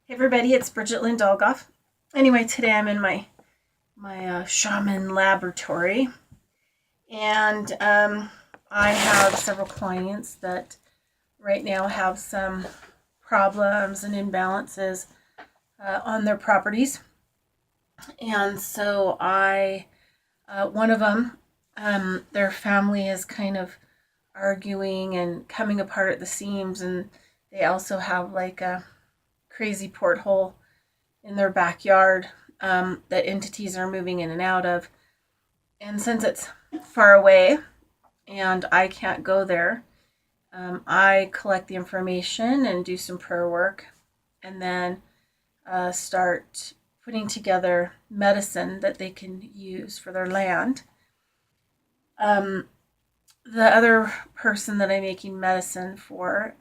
Hey everybody, it's Bridget Lynn Dolgoff. Anyway, today I'm in my Shaman laboratory, and I have several clients that right now have some problems and imbalances on their properties, and so one of them, their family is kind of arguing and coming apart at the seams, and they also have like a crazy porthole in their backyard that entities are moving in and out of. And since it's far away and I can't go there, I collect the information and do some prayer work and then start putting together medicine that they can use for their land. The other person that I'm making medicine for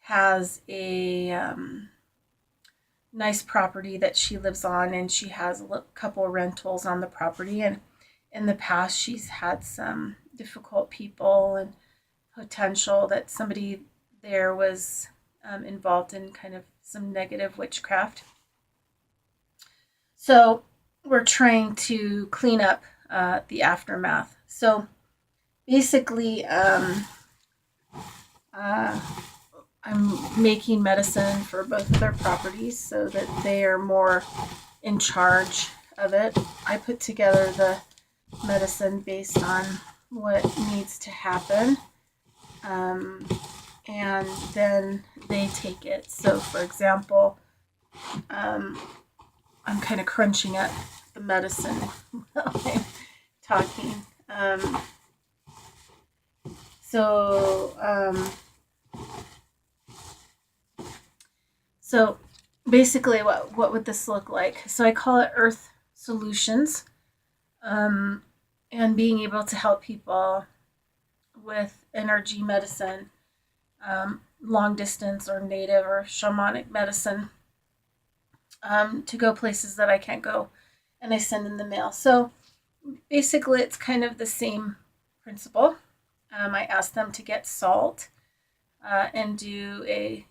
has a nice property that she lives on, and she has a couple rentals on the property. And in the past, she's had some difficult people and potential that somebody there was involved in kind of some negative witchcraft. So we're trying to clean up the aftermath. So basically, I'm making medicine for both of their properties so that they are more in charge of it. I put together the medicine based on what needs to happen, and then they take it. So, for example, I'm kind of crunching up the medicine while I'm talking. So basically, what would this look like? So I call it Earth Solutions, and being able to help people with energy medicine, long distance or native or shamanic medicine, to go places that I can't go, and I send in the mail. So basically, it's kind of the same principle. I ask them to get salt and do a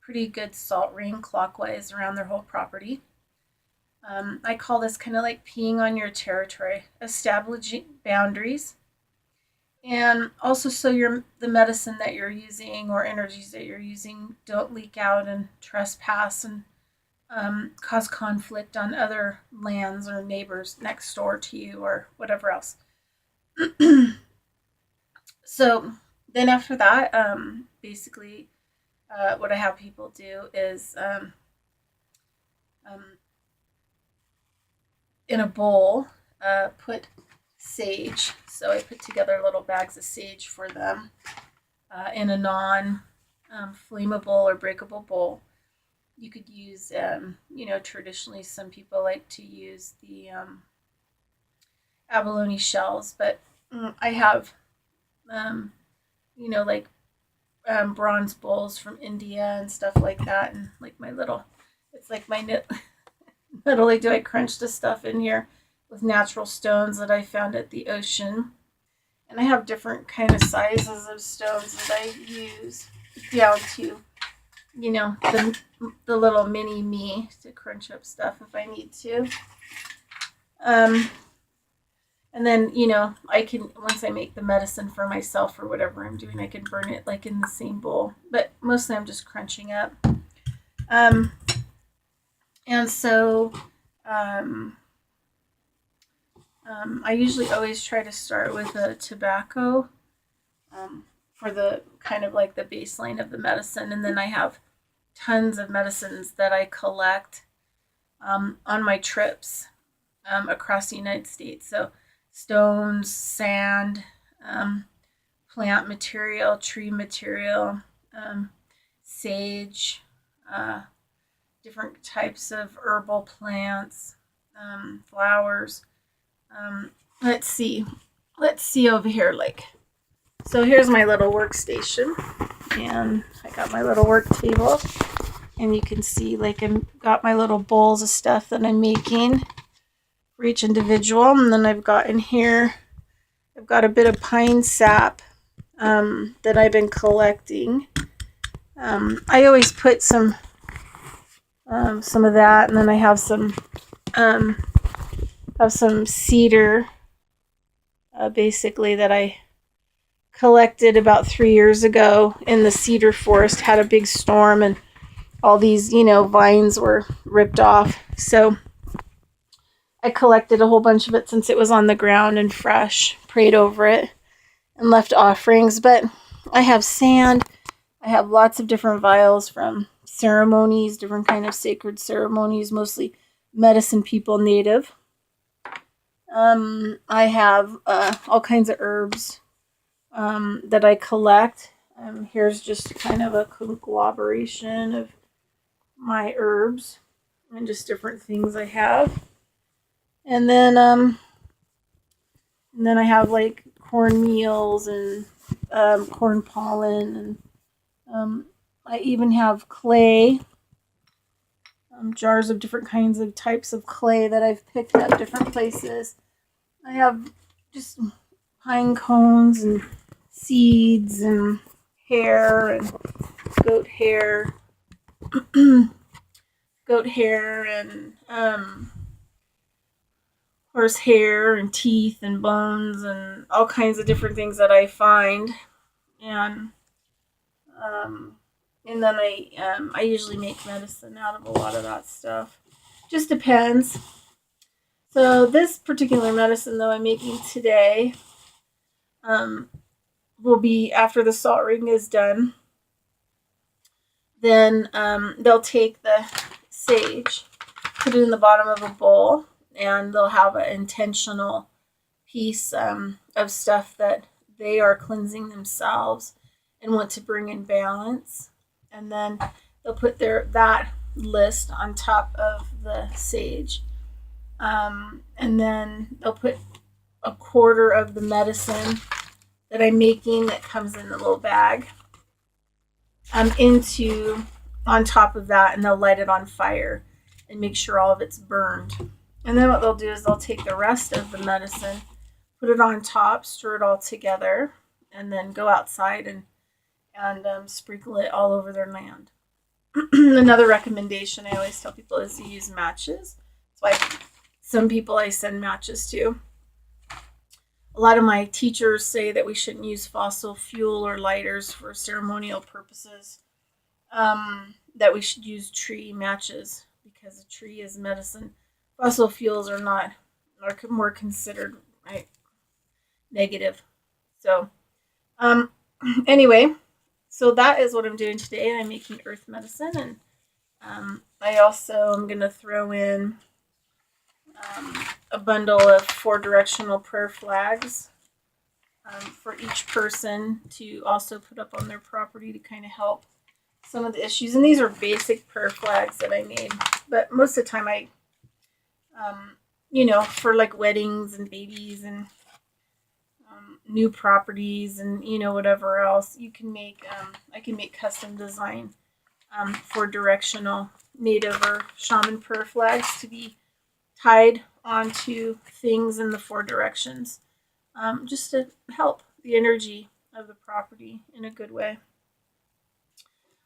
pretty good salt ring clockwise around their whole property. I call this kind of like peeing on your territory, establishing boundaries, and also so the medicine that you're using or energies that you're using don't leak out and trespass and cause conflict on other lands or neighbors next door to you or whatever else. So then after that, basically, what I have people do is in a bowl, put sage. So I put together little bags of sage for them in a non-flammable or breakable bowl. You could use, traditionally some people like to use the abalone shells, but I have, like bronze bowls from India and stuff like that, and like it's like my not only do I crunch the stuff in here with natural stones that I found at the ocean, and I have different kind of sizes of stones that I use down to, the little mini me to crunch up stuff if I need to. And then, I can, once I make the medicine for myself or whatever I'm doing, I can burn it like in the same bowl. But mostly I'm just crunching up. And so I usually always try to start with a tobacco for the kind of like the baseline of the medicine. And then I have tons of medicines that I collect on my trips across the United States. So stones, sand, plant material, tree material, sage, different types of herbal plants, flowers. Let's see over here. So here's my little workstation, and I got my little work table, and you can see I've got my little bowls of stuff that I'm making for each individual. And then I've got in here, I've got a bit of pine sap that I've been collecting. I always put some some of that, and then I have some cedar, basically, that I collected about 3 years ago in the cedar forest. Had a big storm and all these, vines were ripped off. So I collected a whole bunch of it since it was on the ground and fresh, prayed over it, and left offerings. But I have sand. I have lots of different vials from ceremonies, different kind of sacred ceremonies, mostly medicine people, native. I have all kinds of herbs that I collect. Here's just kind of a conglomeration of my herbs and just different things I have. And then I have like corn meals and corn pollen, and I even have clay, jars of different kinds of types of clay that I've picked up different places. I have just pine cones and seeds and hair and goat hair, and horse hair and teeth and bones and all kinds of different things that I find. And and then I usually make medicine out of a lot of that stuff. Just depends. So this particular medicine, though, I'm making today, will be after the salt ring is done. Then they'll take the sage, put it in the bottom of a bowl, and they'll have an intentional piece of stuff that they are cleansing themselves and want to bring in balance. And then they'll put that list on top of the sage. And then they'll put a quarter of the medicine that I'm making that comes in the little bag into on top of that, and they'll light it on fire and make sure all of it's burned. And then what they'll do is they'll take the rest of the medicine, put it on top, stir it all together, and then go outside and sprinkle it all over their land. Another recommendation I always tell people is to use matches. That's why some people I send matches to. A lot of my teachers say that we shouldn't use fossil fuel or lighters for ceremonial purposes, that we should use tree matches because a tree is medicine. Fossil fuels are more considered, right, negative. So anyway, so that is what I'm doing today. I'm making earth medicine, and I also am going to throw in a bundle of 4 directional prayer flags for each person to also put up on their property to kind of help some of the issues. And these are basic prayer flags that I made, but most of the time I, for like weddings and babies and new properties and whatever else you can make. I can make custom design for directional native or shaman prayer flags to be tied onto things in the 4 directions, just to help the energy of the property in a good way.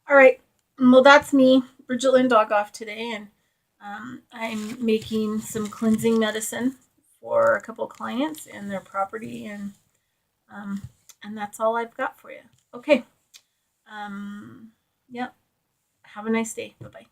All right, well, that's me, Bridget Lynn Dogoff, today, and I'm making some cleansing medicine for a couple clients and their property, and that's all I've got for you. Okay. Yep. Have a nice day. Bye-bye.